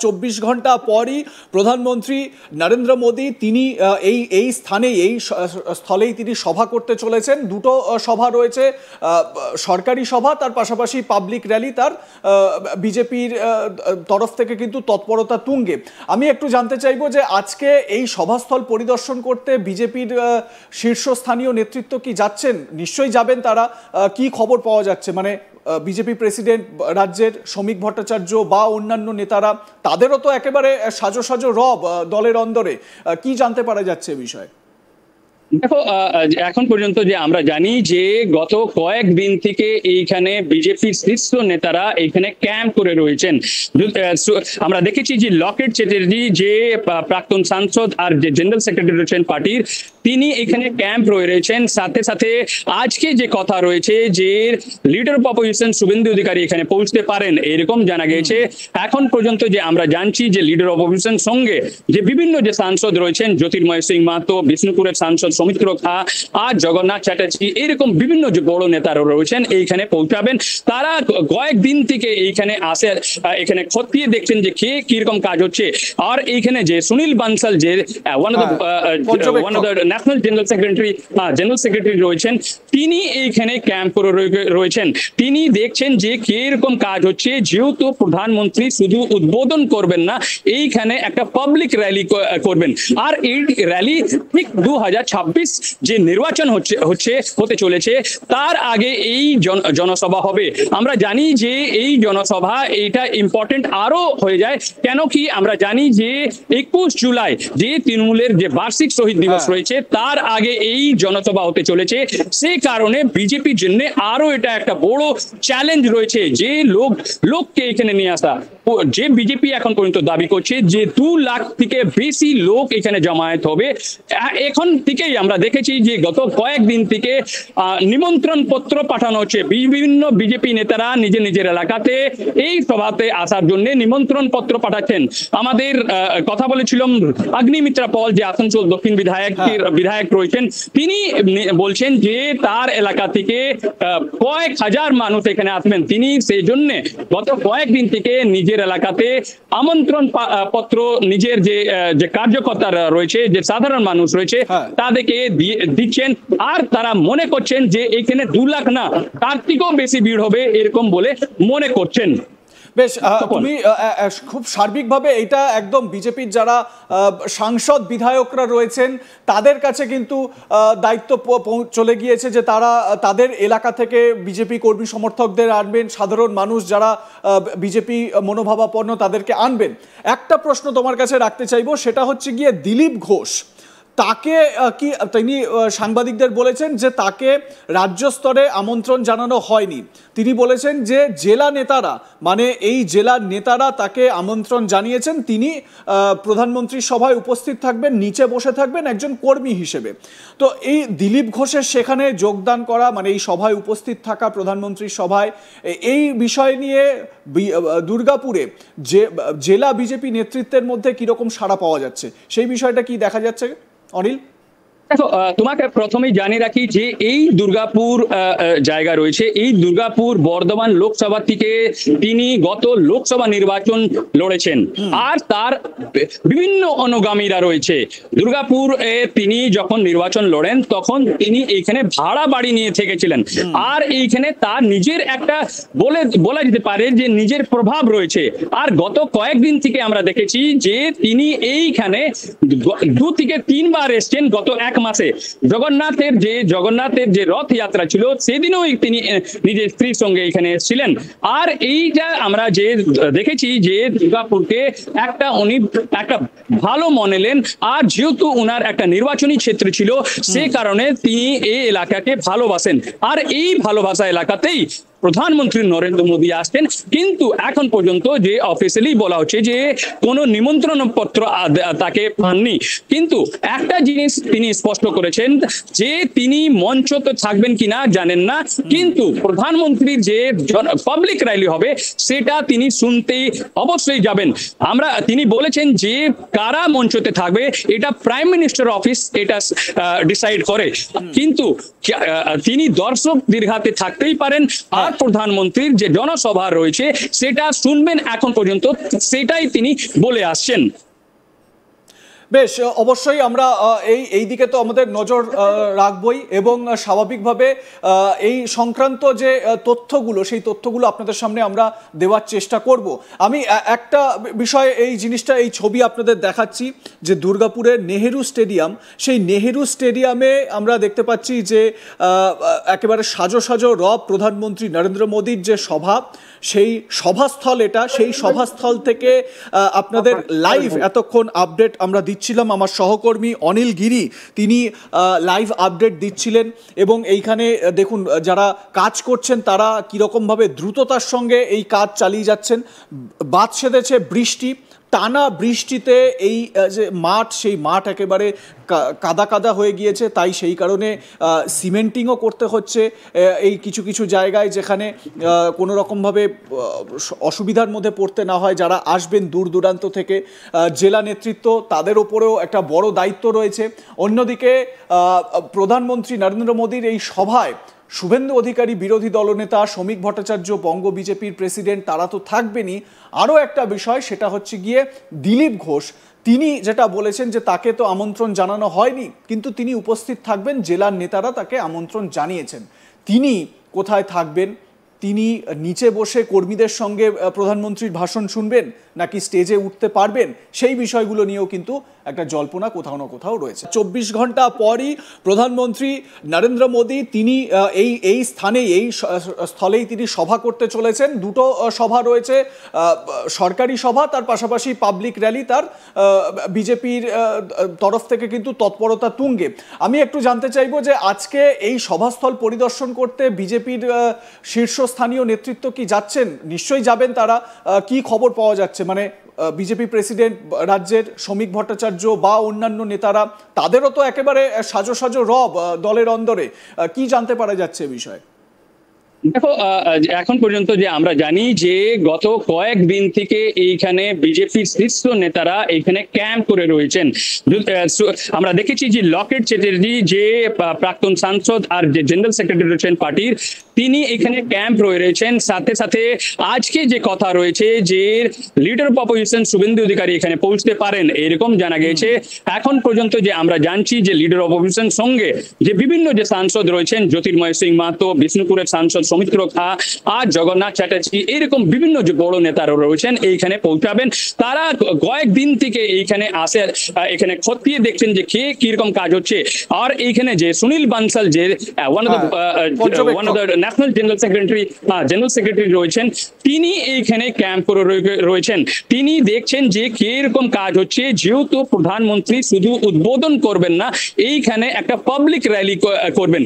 24 ঘন্টা পরই প্রধানমন্ত্রী নরেন্দ্র মোদী তিনি এই স্থলেই তিনি সভা করতে চলেছেন। দুটো সভা রয়েছে, সরকারি সভা, তার পাশাপাশি পাবলিক র্যালি। তার বিজেপির তরফ থেকে কিন্তু তৎপরতা তুঙ্গে। আমি একটু জানতে চাইবো যে আজকে এই সভাস্থল পরিদর্শন করতে বিজেপির শীর্ষস্থানীয় নেতৃত্ব কি যাচ্ছেন? নিশ্চয়ই যাবেন তারা। কি খবর পাওয়া যাচ্ছে, মানে বিজেপি প্রেসিডেন্ট রাজ্যের শ্রমিক ভট্টাচার্য বা অন্যান্য নেতারা, তাদেরও তো একেবারে সাজো সাজো রব দলের অন্দরে। কি জানতে পারা যাচ্ছে এ বিষয়ে? দেখো, এখন পর্যন্ত যে আমরা জানি যে গত কয়েকদিন থেকে এইখানে বিজেপির শীর্ষ নেতারা এইখানে ক্যাম্প করে রয়েছেন। আমরা দেখেছি যে লকেট চ্যাটার্জি, যে প্রাক্তন সাংসদ আর যে জেনারেল সেক্রেটারি রয়েছেন পার্টির, তিনি এখানে ক্যাম্প রয়েছেন। সাথে সাথে আজকে যে কথা রয়েছে যে leader of opposition Suvendu Adhikari এখানে পৌঁছতে পারেন এরকম জানা গেছে। এখন পর্যন্ত যে আমরা জানছি যে লিডার অফ অপোজিশন সঙ্গে যে বিভিন্ন যে সাংসদ রয়েছেন, জ্যোতির্ময় সিং মাহাতো, বিষ্ণুপুরের সাংসদ সৌমিত্র খা আর জগন্নাথ চ্যাটার্জি, এরকম বিভিন্ন যে বড় নেতারা রয়েছেন এইখানে পৌঁছাবেন। তারা কয়েকদিন থেকে এইখানে আসে, এখানে খতিয়ে দেখছেন যে কে কিরকম কাজ হচ্ছে। আর এইখানে যে সুনীল বানসাল, যে one of the national general secretary রয়েছেন, তিনি এইখানে ক্যাম্প করে রয়েছেন। তিনি দেখছেন যে কিরকম কাজ হচ্ছে। যেহেতু প্রধানমন্ত্রী শুধু উদ্বোধন করবেন না, এইখানে একটা পাবলিক র্যালি করবেন। আর এই র্যালি ঠিক 2026 যে নির্বাচন হতে চলেছে তার আগে এই জনসভা হবে। আমরা জানি যে এই জনসভা এইটা ইম্পর্টেন্ট আরো হয়ে যায়। কেন কি আমরা জানি যে 21 জুলাই যে তৃণমূলের যে বার্ষিক শহীদ দিবস রয়েছে, তার আগে এই জনসভা হতে চলেছে। সেই কারণে বিজেপির জন্য আরো এটা একটা বড় চ্যালেঞ্জ রয়েছে যে লোককে এখানে নিয়ে আসা। যে বিজেপি এখন পর্যন্ত দাবি করছে যে 2 লাখ থেকে বেশি লোক এখানে জমায়েত হবে। এখন থেকেই আমরা দেখেছি যে গত কয়েকদিন থেকে নিমন্ত্রণ পত্র পাঠানো হচ্ছে। বিভিন্ন বিজেপি নেতারা নিজের এলাকাতে এই সভাতে আসার জন্য নিমন্ত্রণ পত্র পাঠাচ্ছেন। আমাদের কথা বলেছিলাম অগ্নিমিত্রা পল, যে আসানসোল দক্ষিণ বিধায়ক রয়েছেন, তিনি বলছেন যে তার এলাকা থেকে কয়েক হাজার মানুষ এখানে আসবেন। তিনি সেই জন্য গত কয়েকদিন থেকে নিজের এলাকাতে আমন্ত্রণ পত্র নিজের যে কার্যকর্তারা রয়েছে, যে সাধারণ মানুষ রয়েছে, তাদেরকে দিচ্ছেন। আর তারা মনে করছেন যে এখানে 2 লাখ না, তার থেকেও বেশি ভিড় হবে এরকম বলে মনে করছেন। বেশ, তুমি খুব সার্বিকভাবে এটা একদম বিজেপির যারা সাংসদ বিধায়করা রয়েছেন তাদের কাছে কিন্তু দায়িত্ব চলে গিয়েছে যে তারা তাদের এলাকা থেকে বিজেপি কর্মী সমর্থকদের আনবেন, সাধারণ মানুষ যারা বিজেপি মনোভাবাপন্ন তাদেরকে আনবেন। একটা প্রশ্ন তোমার কাছে রাখতে চাইবো, সেটা হচ্ছে গিয়ে দিলীপ ঘোষ, তাকে কি তিনি সাংবাদিকদের বলেছেন যে তাকে রাজ্য স্তরে আমন্ত্রণ জানানো হয়নি। তিনি বলেছেন যে জেলা নেতারা, মানে এই জেলার নেতারা তাকে আমন্ত্রণ জানিয়েছেন, তিনি প্রধানমন্ত্রীর সভায় উপস্থিত থাকবেন, নিচে বসে থাকবেন একজন কর্মী হিসেবে। তো এই দিলীপ ঘোষের সেখানে যোগদান করা, মানে এই সভায় উপস্থিত থাকা, প্রধানমন্ত্রীর সভায়, এই বিষয় নিয়ে দুর্গাপুরে যে জেলা বিজেপি নেতৃত্বের মধ্যে কিরকম সাড়া পাওয়া যাচ্ছে, সেই বিষয়টা কি দেখা যাচ্ছে অনিল? দেখো, তোমাকে প্রথমেই জানিয়ে রাখি যে এই দুর্গাপুর জায়গা রয়েছে, এই দুর্গাপুর বর্ধমান লোকসভা থেকে তিনি গত লোকসভা নির্বাচন লড়েছেন। আর তার বিভিন্ন অনুগামীরা রয়েছে। দুর্গাপুর তিনি যখন নির্বাচন লড়েন তখন তিনি এইখানে ভাড়া বাড়ি নিয়ে থেকেছিলেন। আর এইখানে তার নিজের একটা বলা যেতে পারে যে নিজের প্রভাব রয়েছে। আর গত কয়েকদিন থেকে আমরা দেখেছি যে তিনি এইখানে 2 থেকে 3 বার এসছেন গত 1 মাসে। জগন্নাথের যে রথযাত্রা ছিল সেদিনও তিনি নিজের স্ত্রীর সঙ্গে এখানে এসেছিলেন। আর এইটা আমরা যে দেখেছি যে দুর্গাপুরকে উনি একটা ভালো মনেলেন। আর যেহেতু ওনার একটা নির্বাচনী ক্ষেত্র ছিল, সে কারণে তিনি এই এলাকাকে ভালোবাসেন। আর এই ভালোবাসা এলাকাতেই প্রধানমন্ত্রী নরেন্দ্র মোদী আসছেন। কিন্তু এখন পর্যন্ত যে অফিসিয়ালি বলা হচ্ছে যে কোনো নিমন্ত্রণ পত্র তাকে পাননি। কিন্তু একটা জিনিস তিনি স্পষ্ট করেছেন যে তিনি মঞ্চতে থাকবেন কিনা জানেন না, কিন্তু প্রধানমন্ত্রীর যে পাবলিক র্যালি হবে সেটা তিনি শুনতেই অবশ্যই যাবেন। তিনি বলেছেন যে কারা মঞ্চতে থাকবে এটা প্রাইম মিনিস্টার অফিস এটা ডিসাইড করে, কিন্তু তিনি দর্শক দীর্ঘাতে থাকতেই পারেন। এবার প্রধানমন্ত্রীর যে জনসভা রয়েছে সেটা শুনবেন, এখন পর্যন্ত সেটাই তিনি বলে আসছেন। বেশ, অবশ্যই আমরা এই দিকে তো আমাদের নজর রাখবই, এবং স্বাভাবিকভাবে এই সংক্রান্ত যে তথ্যগুলো, সেই তথ্যগুলো আপনাদের সামনে আমরা দেওয়ার চেষ্টা করব। আমি একটা বিষয়, এই জিনিসটা, এই ছবি আপনাদের দেখাচ্ছি যে দুর্গাপুরের নেহেরু স্টেডিয়াম, সেই নেহেরু স্টেডিয়ামে আমরা দেখতে পাচ্ছি যে একেবারে সাজো সাজো রব প্রধানমন্ত্রী নরেন্দ্র মোদীর যে সভা, সেই সভাস্থল এটা। সেই সভাস্থল থেকে আপনাদের লাইভ এতক্ষণ আপডেট আমরা দিচ্ছিলাম। আমার সহকর্মী অনিল গিরি তিনি লাইভ আপডেট দিচ্ছিলেন, এবং এইখানে দেখুন যারা কাজ করছেন তারা কীরকমভাবে দ্রুততার সঙ্গে এই কাজ চালিয়ে যাচ্ছেন। বাদ সেধেছে বৃষ্টি, টানা বৃষ্টিতে এই যে মাঠ, সেই মাঠ একেবারে কাদা কাদা হয়ে গিয়েছে। তাই সেই কারণে সিমেন্টিংও করতে হচ্ছে এই কিছু কিছু জায়গায়, যেখানে কোনো রকমভাবে অসুবিধার মধ্যে পড়তে না হয় যারা আসবেন দূর দূরান্ত থেকে। জেলা নেতৃত্ব, তাদের ওপরেও একটা বড় দায়িত্ব রয়েছে। অন্যদিকে প্রধানমন্ত্রী নরেন্দ্র মোদীর এই সভায় শুভেন্দু অধিকারী বিরোধী দলনেতা, শ্রমিক ভট্টাচার্য বঙ্গ বিজেপির প্রেসিডেন্ট, তারা তো থাকবেনই। আরও একটা বিষয়, সেটা হচ্ছে গিয়ে দিলীপ ঘোষ। তিনি যেটা বলেছেন যে তাকে তো আমন্ত্রণ জানানো হয়নি, কিন্তু তিনি উপস্থিত থাকবেন, জেলার নেতারা তাকে আমন্ত্রণ জানিয়েছেন। তিনি কোথায় থাকবেন? তিনি নিচে বসে কর্মীদের সঙ্গে প্রধানমন্ত্রীর ভাষণ শুনবেন, নাকি স্টেজে উঠতে পারবেন? সেই বিষয়গুলো নিয়েও কিন্তু একটা জল্পনা কোথাও না কোথাও রয়েছে। 24 ঘন্টা পরই প্রধানমন্ত্রী নরেন্দ্র মোদী তিনি এই স্থলেই তিনি সভা করতে চলেছেন। দুটো সভা রয়েছে, সরকারি সভা, তার পাশাপাশি পাবলিক র্যালি। তার বিজেপির তরফ থেকে কিন্তু তৎপরতা তুঙ্গে। আমি একটু জানতে চাইবো যে আজকে এই সভাস্থল পরিদর্শন করতে বিজেপির শীর্ষস্থানীয় নেতৃত্ব কি যাচ্ছেন? নিশ্চয়ই যাবেন তারা। কি খবর পাওয়া যাচ্ছে? মানে বিজেপি প্রেসিডেন্ট রাজ্যের শ্রমিক ভট্টাচার্য বা অন্যান্য নেতারা, তাদেরও তো একেবারে সাজো সাজো রব দলের অন্দরে। কি জানতে পারা যাচ্ছে এ বিষয়ে? দেখো, এখন পর্যন্ত যে আমরা জানি যে গত কয়েকদিন থেকে এইখানে বিজেপির শীর্ষ নেতারা এইখানে ক্যাম্প করে রয়েছেন। আমরা দেখেছি যে লকেট চ্যাটার্জি, যে প্রাক্তন সাংসদ আর যে জেনারেল সেক্রেটারি রয়েছেন পার্টির, তিনি এখানে ক্যাম্প রয়েছেন। সাথে সাথে আজকে যে কথা রয়েছে যে leader of opposition Suvendu Adhikari এখানে পৌঁছতে পারেন, এরকম জানা গেছে। এখন পর্যন্ত যে আমরা জানছি যে লিডার অফ অপোজিশন সঙ্গে যে বিভিন্ন যে সাংসদ রয়েছেন, জ্যোতির্ময় সিং মাহাতো, বিষ্ণুপুরের সাংসদ সৌমিত্র খা আর জগন্নাথ চ্যাটার্জি, এরকম বিভিন্ন যে বড় নেতারা রয়েছেন এইখানে পৌঁছাবেন। তারা কয়েকদিন থেকে এইখানে আসে, এখানে খতিয়ে দেখছেন যে কে কিরকম কাজ হচ্ছে। আর এইখানে যে সুনীল বানসাল, যে one of the national general secretary রয়েছেন, তিনি এইখানে ক্যাম্প করে রয়েছেন। তিনি দেখছেন যে কিরকম কাজ হচ্ছে। যেহেতু প্রধানমন্ত্রী শুধু উদ্বোধন করবেন না, এইখানে একটা পাবলিক র্যালি করবেন।